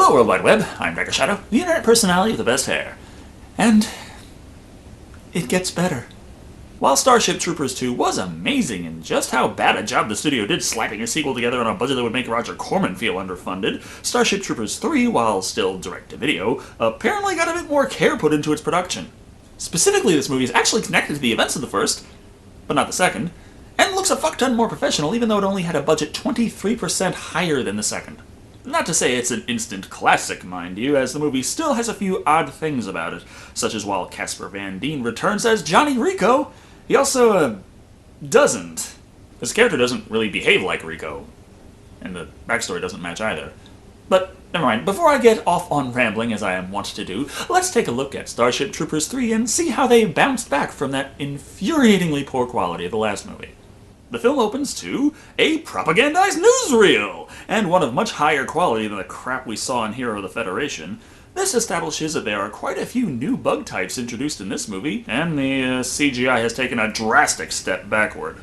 Hello, World Wide Web. I'm Dragon Shadow, the internet personality with the best hair. And it gets better. While Starship Troopers 2 was amazing in just how bad a job the studio did slapping a sequel together on a budget that would make Roger Corman feel underfunded, Starship Troopers 3, while still direct-to-video, apparently got a bit more care put into its production. Specifically, this movie is actually connected to the events of the first, but not the second, and looks a fuck-ton more professional even though it only had a budget 23% higher than the second. Not to say it's an instant classic, mind you, as the movie still has a few odd things about it, such as while Casper Van Dien returns as Johnny Rico, he also, doesn't. His character doesn't really behave like Rico, and the backstory doesn't match either. But, never mind, before I get off on rambling as I am wont to do, let's take a look at Starship Troopers 3 and see how they bounced back from that infuriatingly poor quality of the last movie. The film opens to a propagandized newsreel, and one of much higher quality than the crap we saw in Hero of the Federation. This establishes that there are quite a few new bug types introduced in this movie, and the CGI has taken a drastic step backward.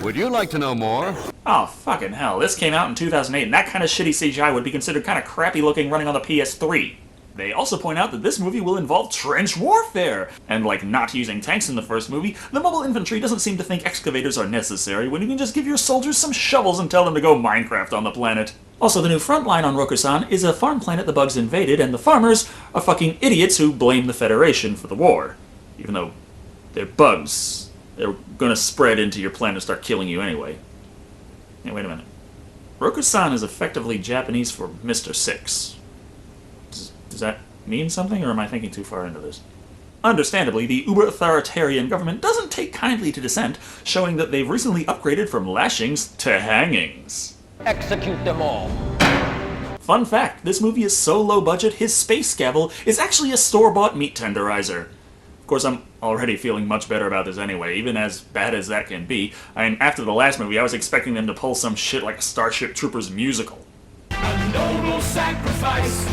Would you like to know more? Oh, fucking hell, this came out in 2008, and that kind of shitty CGI would be considered kind of crappy looking running on the PS3. They also point out that this movie will involve trench warfare, and like not using tanks in the first movie, the mobile infantry doesn't seem to think excavators are necessary when you can just give your soldiers some shovels and tell them to go Minecraft on the planet. Also, the new front line on Roku-san is a farm planet the bugs invaded, and the farmers are fucking idiots who blame the Federation for the war. Even though they're bugs, they're gonna spread into your planet and start killing you anyway. Hey, wait a minute. Roku-san is effectively Japanese for Mr. Six. Does that mean something, or am I thinking too far into this? Understandably, the uber-authoritarian government doesn't take kindly to dissent, showing that they've recently upgraded from lashings to hangings. Execute them all. Fun fact, this movie is so low budget, his space gavel is actually a store-bought meat tenderizer. Of course, I'm already feeling much better about this anyway, even as bad as that can be. I mean, after the last movie, I was expecting them to pull some shit like a Starship Troopers musical. A noble sacrifice.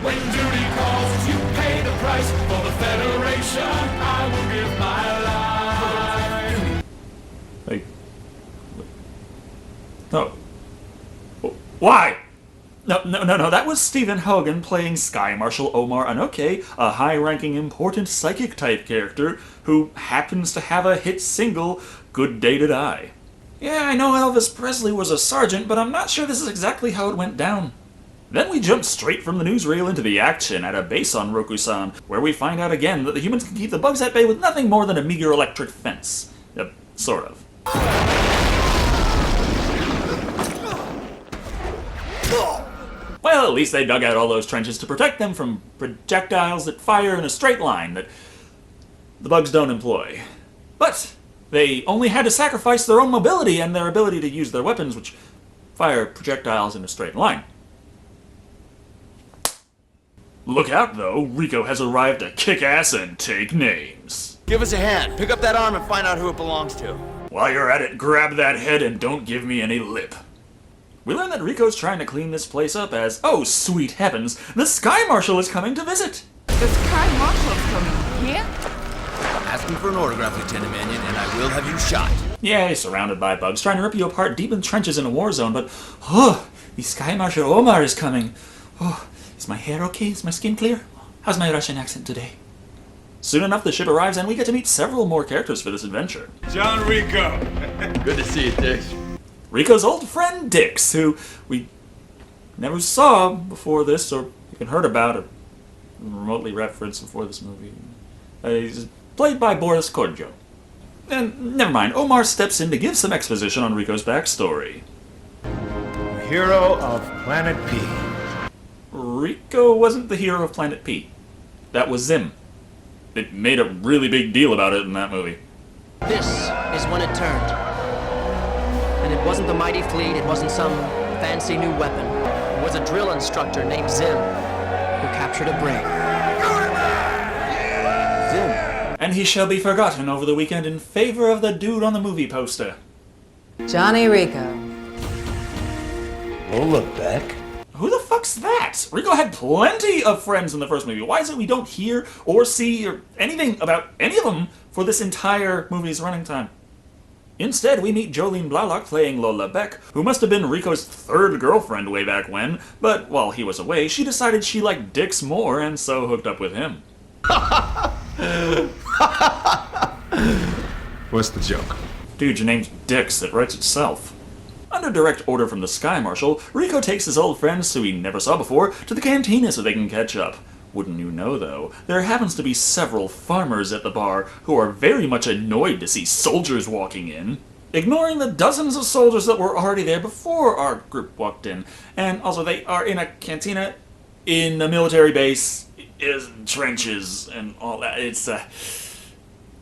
When duty calls, you pay the price. For the Federation, I will give my life. Like... No. Why? No, that was Stephen Hogan playing Sky Marshal Omar'S, a high-ranking, important psychic-type character who happens to have a hit single, Good Day to Die. Yeah, I know Elvis Presley was a sergeant, but I'm not sure this is exactly how it went down. Then we jump straight from the newsreel into the action at a base on Roku-san, where we find out again that the humans can keep the bugs at bay with nothing more than a meager electric fence. Sort of. Well, at least they dug out all those trenches to protect them from projectiles that fire in a straight line that the bugs don't employ. But they only had to sacrifice their own mobility and their ability to use their weapons, which fire projectiles in a straight line. Look out, though. Rico has arrived to kick ass and take names. Give us a hand. Pick up that arm and find out who it belongs to. While you're at it, grab that head and don't give me any lip. We learn that Rico's trying to clean this place up as, oh sweet heavens, the Sky Marshal is coming to visit. The Sky Marshal's coming here? Ask me for an autograph, Lieutenant Mannion, and I will have you shot. Yeah, he's surrounded by bugs, trying to rip you apart deep in trenches in a war zone, but, oh, the Sky Marshal Omar is coming. Oh, is my hair okay? Is my skin clear? How's my Russian accent today? Soon enough, the ship arrives, and we get to meet several more characters for this adventure. John Rico. Good to see you, Dix. Rico's old friend Dix, who we never saw before this, or even heard about, or remotely referenced before this movie. He's played by Boris Kodjoe. And never mind, Omar steps in to give some exposition on Rico's backstory. Hero of Planet P. Rico wasn't the hero of Planet P. That was Zim. They made a really big deal about it in that movie. This is when it turned. And it wasn't the mighty fleet, it wasn't some fancy new weapon. It was a drill instructor named Zim, who captured a brain. Zim. And he shall be forgotten over the weekend in favor of the dude on the movie poster. Johnny Rico. Lola Beck. Who the fuck's that? Rico had plenty of friends in the first movie. Why is it we don't hear or see or anything about any of them for this entire movie's running time? Instead, we meet Jolene Blalock playing Lola Beck, who must have been Rico's third girlfriend way back when, but while he was away, she decided she liked dicks more and so hooked up with him. What's the joke? Dude, your name's Dix, it writes itself. Under direct order from the Sky Marshal, Rico takes his old friends, who he never saw before, to the cantina so they can catch up. Wouldn't you know, though, there happens to be several farmers at the bar who are very much annoyed to see soldiers walking in, ignoring the dozens of soldiers that were already there before our group walked in. And also, they are in a cantina in a military base, in trenches, and all that. It's,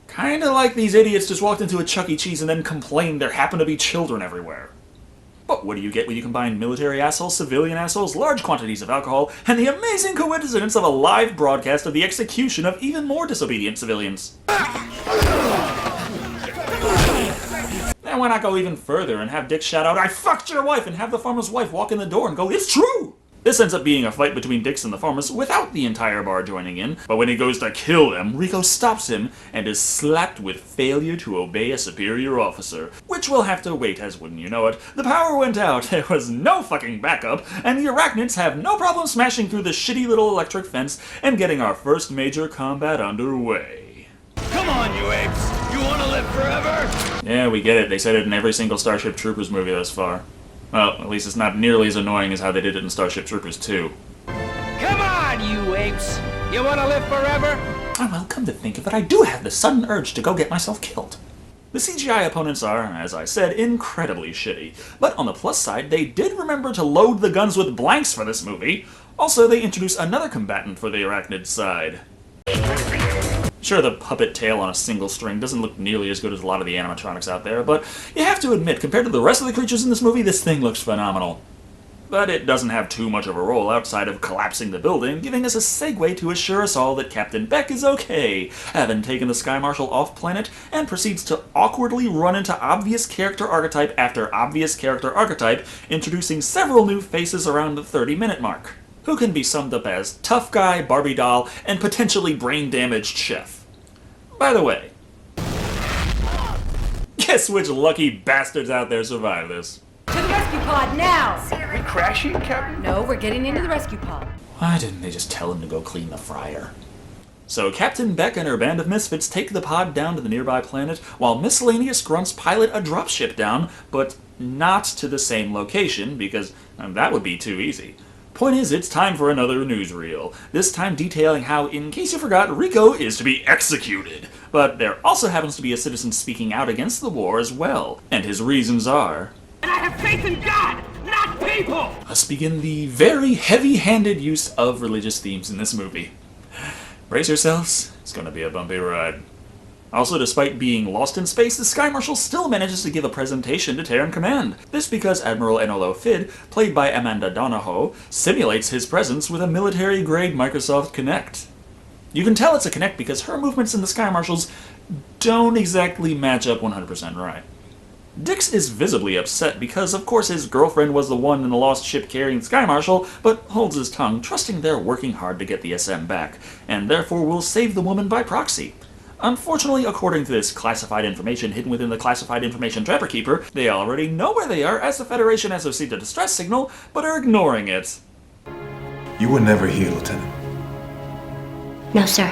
kind of like these idiots just walked into a Chuck E. Cheese and then complained there happen to be children everywhere. But what do you get when you combine military assholes, civilian assholes, large quantities of alcohol, and the amazing coincidence of a live broadcast of the execution of even more disobedient civilians? And why not go even further and have Dick shout out, "I fucked your wife," and have the farmer's wife walk in the door and go, "It's true!" This ends up being a fight between Dix and the farmers without the entire bar joining in, but when he goes to kill them, Rico stops him and is slapped with failure to obey a superior officer, which will have to wait, as wouldn't you know it. The power went out, there was no fucking backup, and the arachnids have no problem smashing through the shitty little electric fence and getting our first major combat underway. Come on, you apes! You wanna live forever? Yeah, we get it. They said it in every single Starship Troopers movie thus far. Well, at least it's not nearly as annoying as how they did it in Starship Troopers 2. Come on, you apes! You wanna live forever? Oh, well, come to think of it, I do have the sudden urge to go get myself killed. The CGI opponents are, as I said, incredibly shitty. But on the plus side, they did remember to load the guns with blanks for this movie. Also, they introduce another combatant for the arachnid side. Sure, the puppet tail on a single string doesn't look nearly as good as a lot of the animatronics out there, but you have to admit, compared to the rest of the creatures in this movie, this thing looks phenomenal. But it doesn't have too much of a role outside of collapsing the building, giving us a segue to assure us all that Captain Beck is okay, having taken the Sky Marshal off planet, and proceeds to awkwardly run into obvious character archetype after obvious character archetype, introducing several new faces around the 30-minute mark, who can be summed up as tough guy, Barbie doll, and potentially brain-damaged chef. By the way, guess which lucky bastards out there survive this? To the rescue pod now! We crashing, Captain? No, we're getting into the rescue pod. Why didn't they just tell him to go clean the fryer? So Captain Beck and her band of misfits take the pod down to the nearby planet, while miscellaneous grunts pilot a dropship down, but not to the same location, because that would be too easy. Point is, it's time for another newsreel, this time detailing how, in case you forgot, Rico is to be executed. But there also happens to be a citizen speaking out against the war as well, and his reasons are... And I have faith in God, not people! Thus begin the very heavy-handed use of religious themes in this movie. Brace yourselves, it's gonna be a bumpy ride. Also, despite being lost in space, the Sky Marshal still manages to give a presentation to Terran Command. This because Admiral Enolo Fid, played by Amanda Donahoe, simulates his presence with a military-grade Microsoft Kinect. You can tell it's a Kinect because her movements in the Sky Marshals don't exactly match up 100% right. Dix is visibly upset because, of course, his girlfriend was the one in the lost ship carrying the Sky Marshal, but holds his tongue, trusting they're working hard to get the SM back, and therefore will save the woman by proxy. Unfortunately, according to this classified information hidden within the Classified Information Trapper Keeper, they already know where they are as the Federation has received a distress signal, but are ignoring it. You were never here, Lieutenant. No, sir.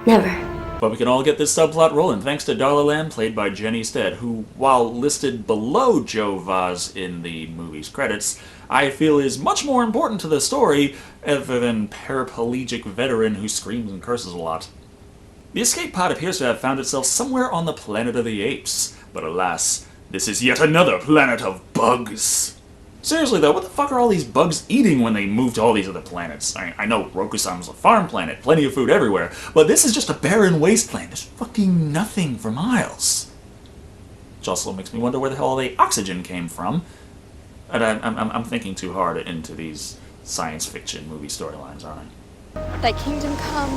Never. But we can all get this subplot rolling thanks to Darla Lamb, played by Jenny Stead, who, while listed below Joe Vaz in the movie's credits, I feel is much more important to the story other than paraplegic veteran who screams and curses a lot. The escape pod appears to have found itself somewhere on the planet of the apes, but alas, this is yet another planet of bugs. Seriously though, what the fuck are all these bugs eating when they move to all these other planets? I know Rokusan's a farm planet, plenty of food everywhere, but this is just a barren wasteland. There's fucking nothing for miles. Which also makes me wonder where the hell all the oxygen came from. And I'm thinking too hard into these science fiction movie storylines, aren't I? Thy kingdom come,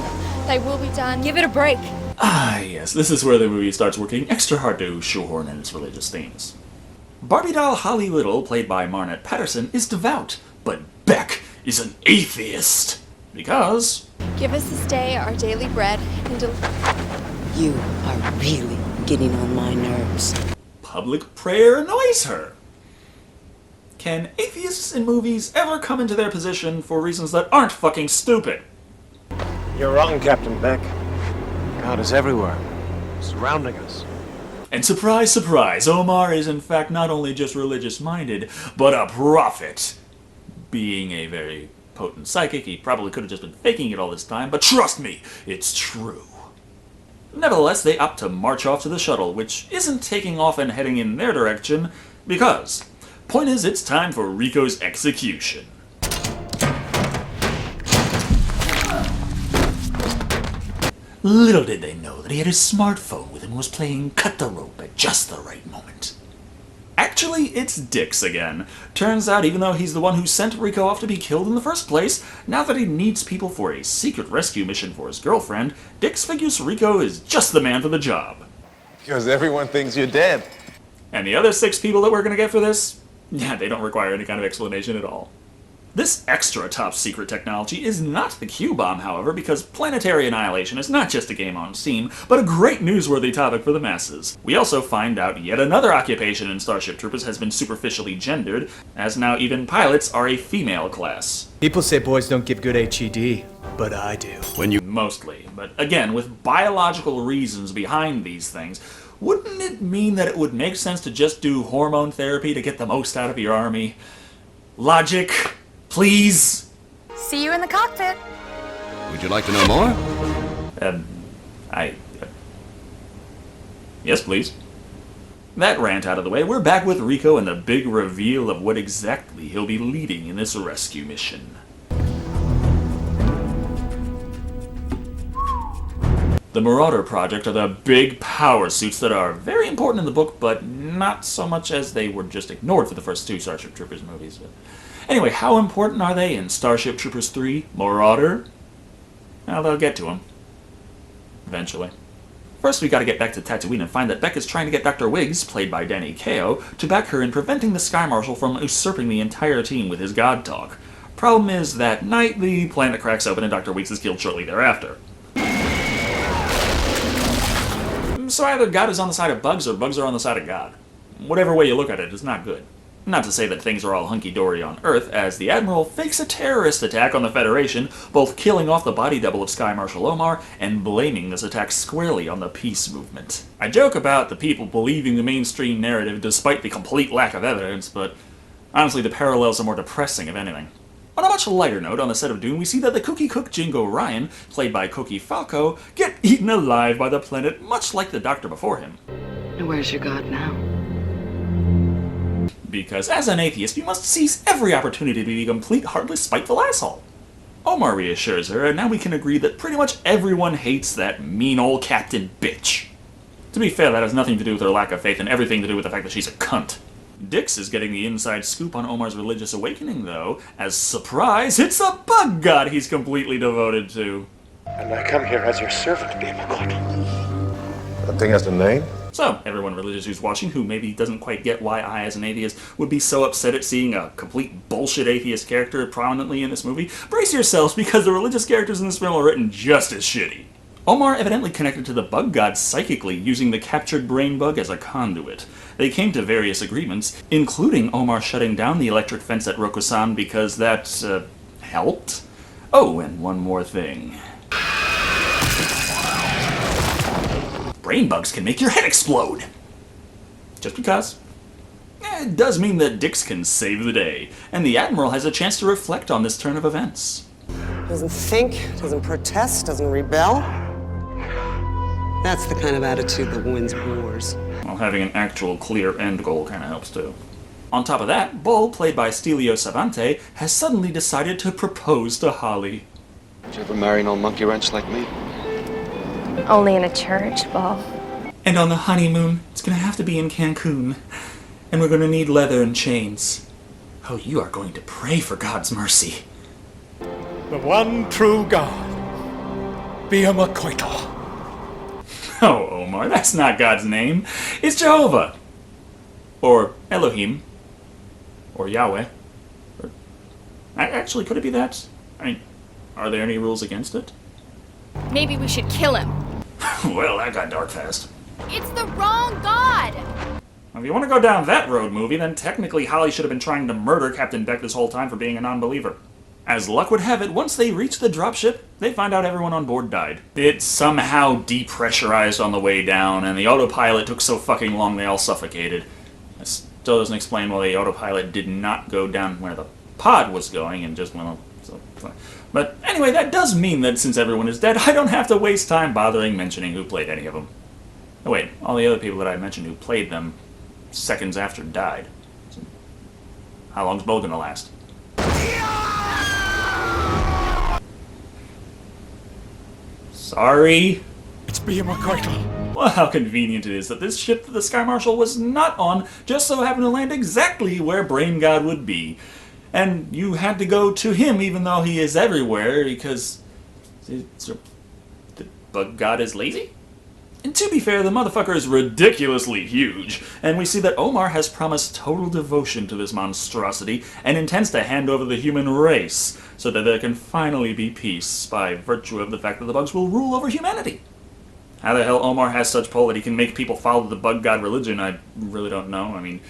thy will be done. Give it a break. Ah, yes, this is where the movie starts working extra hard to shoehorn in its religious themes. Barbie doll Holly Little, played by Marnette Patterson, is devout, but Beck is an atheist. Because... Give us this day our daily bread and You are really getting on my nerves. public prayer annoys her. Can atheists in movies ever come into their position for reasons that aren't fucking stupid? You're wrong, Captain Beck. God is everywhere, surrounding us. And surprise, surprise, Omar is in fact not only just religious-minded, but a prophet. Being a very potent psychic, he probably could have just been faking it all this time, but trust me, it's true. Nevertheless, they opt to march off to the shuttle, which isn't taking off and heading in their direction, because, point is, it's time for Rico's execution. Little did they know that he had his smartphone with him and was playing cut the rope at just the right moment. Actually, it's Dix again. Turns out, even though he's the one who sent Rico off to be killed in the first place, now that he needs people for a secret rescue mission for his girlfriend, Dix figures Rico is just the man for the job. Because everyone thinks you're dead. And the other 6 people that we're gonna get for this? Yeah, they don't require any kind of explanation at all. This extra top-secret technology is not the Q-bomb, however, because planetary annihilation is not just a game on Steam, but a great newsworthy topic for the masses. We also find out yet another occupation in Starship Troopers has been superficially gendered, as now even pilots are a female class. People say boys don't give good HED, but I do. Mostly, but again, with biological reasons behind these things, wouldn't it mean that it would make sense to just do hormone therapy to get the most out of your army? Logic? Please? See you in the cockpit. Would you like to know more? Yes, please. That rant out of the way, we're back with Rico and the big reveal of what exactly he'll be leading in this rescue mission. The Marauder project are the big power suits that are very important in the book, but not so much as they were just ignored for the first 2 Starship Troopers movies. But anyway, how important are they in Starship Troopers 3, Marauder? Well, they'll get to them. Eventually. First, we gotta get back to Tatooine and find that Beck is trying to get Dr. Wiggs, played by Danny Kayo, to back her in preventing the Sky Marshal from usurping the entire team with his god talk. Problem is, that night, the planet cracks open and Dr. Wiggs is killed shortly thereafter. So either God is on the side of bugs or bugs are on the side of God. Whatever way you look at it is not good. Not to say that things are all hunky-dory on Earth, as the Admiral fakes a terrorist attack on the Federation, both killing off the body double of Sky Marshal Omar and blaming this attack squarely on the peace movement. I joke about the people believing the mainstream narrative despite the complete lack of evidence, but honestly the parallels are more depressing if anything. On a much lighter note, on the set of Dune, we see that the cookie cook Jingo Ryan, played by Koki Falco, get eaten alive by the planet, much like the Doctor before him. And where's your god now? Because as an atheist, you must seize every opportunity to be a complete, heartless, spiteful asshole. Omar reassures her, and now we can agree that pretty much everyone hates that mean old Captain Bitch. To be fair, that has nothing to do with her lack of faith and everything to do with the fact that she's a cunt. Dix is getting the inside scoop on Omar's religious awakening, though, as surprise, it's a bug god he's completely devoted to. And I come here as your servant, Beamakot. That thing has a name? So, everyone religious who's watching who maybe doesn't quite get why I, as an atheist, would be so upset at seeing a complete bullshit atheist character prominently in this movie, brace yourselves because the religious characters in this film are written just as shitty. Omar evidently connected to the bug god psychically, using the captured brain bug as a conduit. They came to various agreements, including Omar shutting down the electric fence at Rokusan because that, helped? Oh, and one more thing. Brain bugs can make your head explode! Just because. It does mean that Dix can save the day, and the Admiral has a chance to reflect on this turn of events. Doesn't think, doesn't protest, doesn't rebel. That's the kind of attitude that wins wars. Well, having an actual clear end goal kind of helps too. On top of that, Bull, played by Stelio Savante, has suddenly decided to propose to Holly. Did you ever marry an old monkey wrench like me? Only in a church, Bo. And on the honeymoon, it's gonna have to be in Cancun. And we're gonna need leather and chains. Oh, you are going to pray for God's mercy. The one true God. Beamakot. Oh, Omar, that's not God's name. It's Jehovah. Or Elohim. Or Yahweh. Or... Actually, could it be that? I mean, are there any rules against it? Maybe we should kill him. Well, that got dark fast. It's the wrong god! If you want to go down that road, movie, then technically Holly should have been trying to murder Captain Beck this whole time for being a non-believer. As luck would have it, once they reach the dropship, they find out everyone on board died. It somehow depressurized on the way down, and the autopilot took so fucking long they all suffocated. It still doesn't explain why the autopilot did not go down where the pod was going and just went on. But anyway, that does mean that since everyone is dead, I don't have to waste time bothering mentioning who played any of them. Oh wait, all the other people that I mentioned who played them seconds after died. So how long's Bo gonna last? Sorry? It's being McCartney. Well, how convenient it is that this ship that the Sky Marshal was not on just so happened to land exactly where Brain God would be. And you had to go to him even though he is everywhere because the Bug God is lazy? And to be fair, the motherfucker is ridiculously huge, and we see that Omar has promised total devotion to this monstrosity and intends to hand over the human race so that there can finally be peace by virtue of the fact that the bugs will rule over humanity. How the hell Omar has such pull that he can make people follow the Bug God religion, I really don't know. I mean,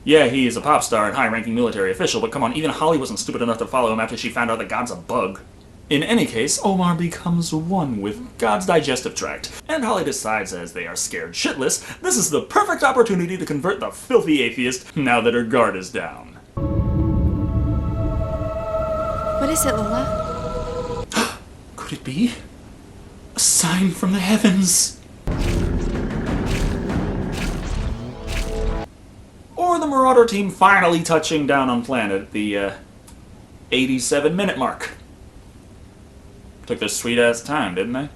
yeah, he is a pop star and high-ranking military official, but come on, even Holly wasn't stupid enough to follow him after she found out that God's a bug. In any case, Omar becomes one with God's digestive tract, and Holly decides as they are scared shitless, this is the perfect opportunity to convert the filthy atheist now that her guard is down. What is it, Lola? Could it be? A sign from the heavens? Or the Marauder team finally touching down on planet at the 87-minute mark. Took their sweet-ass time, didn't they?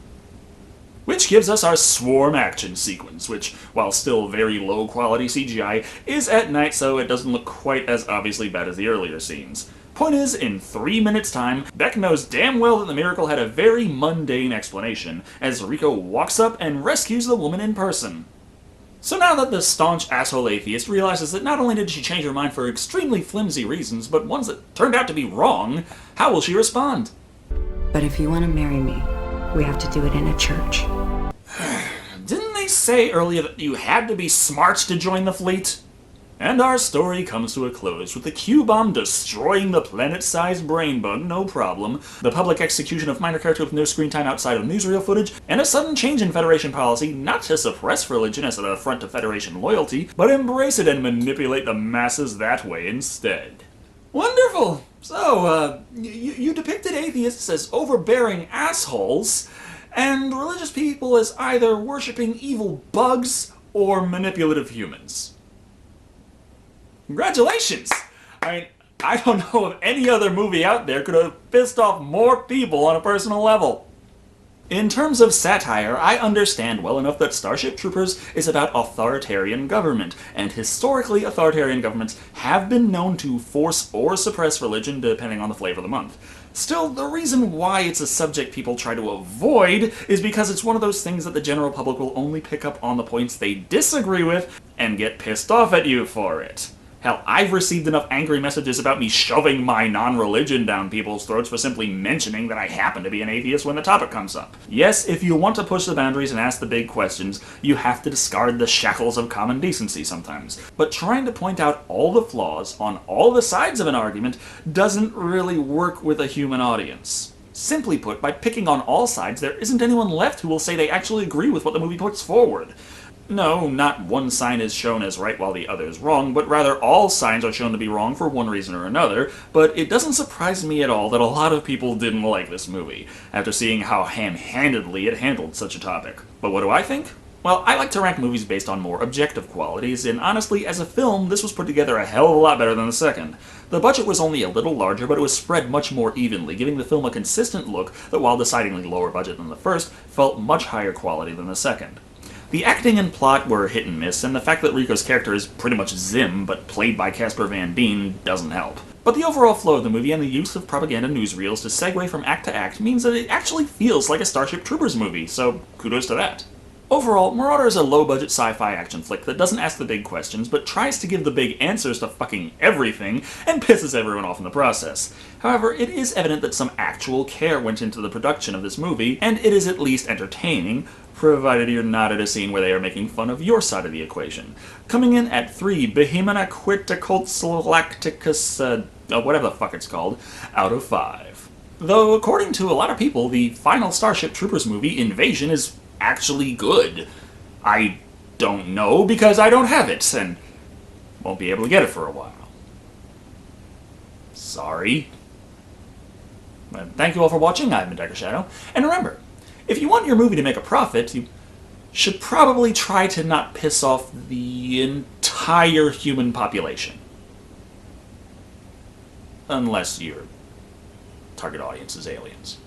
Which gives us our swarm action sequence, which, while still very low-quality CGI, is at night so it doesn't look quite as obviously bad as the earlier scenes. Point is, in 3 minutes' time, Beck knows damn well that the miracle had a very mundane explanation, as Rico walks up and rescues the woman in person. So now that the staunch asshole atheist realizes that not only did she change her mind for extremely flimsy reasons, but ones that turned out to be wrong, how will she respond? But if you want to marry me, we have to do it in a church. Didn't they say earlier that you had to be smart to join the fleet? And our story comes to a close with the Q-bomb destroying the planet-sized brain bug, no problem, the public execution of minor characters with no screen time outside of newsreel footage, and a sudden change in Federation policy not to suppress religion as an affront to Federation loyalty, but embrace it and manipulate the masses that way instead. Wonderful! So, you depicted atheists as overbearing assholes, and religious people as either worshipping evil bugs or manipulative humans. Congratulations! I mean, I don't know if any other movie out there could have pissed off more people on a personal level. In terms of satire, I understand well enough that Starship Troopers is about authoritarian government, and historically authoritarian governments have been known to force or suppress religion depending on the flavor of the month. Still, the reason why it's a subject people try to avoid is because it's one of those things that the general public will only pick up on the points they disagree with and get pissed off at you for it. Hell, I've received enough angry messages about me shoving my non-religion down people's throats for simply mentioning that I happen to be an atheist when the topic comes up. Yes, if you want to push the boundaries and ask the big questions, you have to discard the shackles of common decency sometimes. But trying to point out all the flaws on all the sides of an argument doesn't really work with a human audience. Simply put, by picking on all sides, there isn't anyone left who will say they actually agree with what the movie puts forward. No, not one sign is shown as right while the other is wrong, but rather all signs are shown to be wrong for one reason or another, but it doesn't surprise me at all that a lot of people didn't like this movie, after seeing how ham-handedly it handled such a topic. But what do I think? Well, I like to rank movies based on more objective qualities, and honestly, as a film, this was put together a hell of a lot better than the second. The budget was only a little larger, but it was spread much more evenly, giving the film a consistent look that, while decidedly lower budget than the first, felt much higher quality than the second. The acting and plot were hit and miss, and the fact that Rico's character is pretty much Zim, but played by Casper Van Dien, doesn't help. But the overall flow of the movie and the use of propaganda newsreels to segue from act to act means that it actually feels like a Starship Troopers movie, so kudos to that. Overall, Marauder is a low-budget sci-fi action flick that doesn't ask the big questions, but tries to give the big answers to fucking everything, and pisses everyone off in the process. However, it is evident that some actual care went into the production of this movie, and it is at least entertaining, provided you're not at a scene where they are making fun of your side of the equation. Coming in at 3, Bohemia Quiticultsalacticus, whatever the fuck it's called, out of 5. Though, according to a lot of people, the final Starship Troopers movie, Invasion, is actually good. I don't know because I don't have it, and won't be able to get it for a while. Sorry. But thank you all for watching. I've been Decker Shadow. And remember, if you want your movie to make a profit, you should probably try to not piss off the entire human population. Unless your target audience is aliens.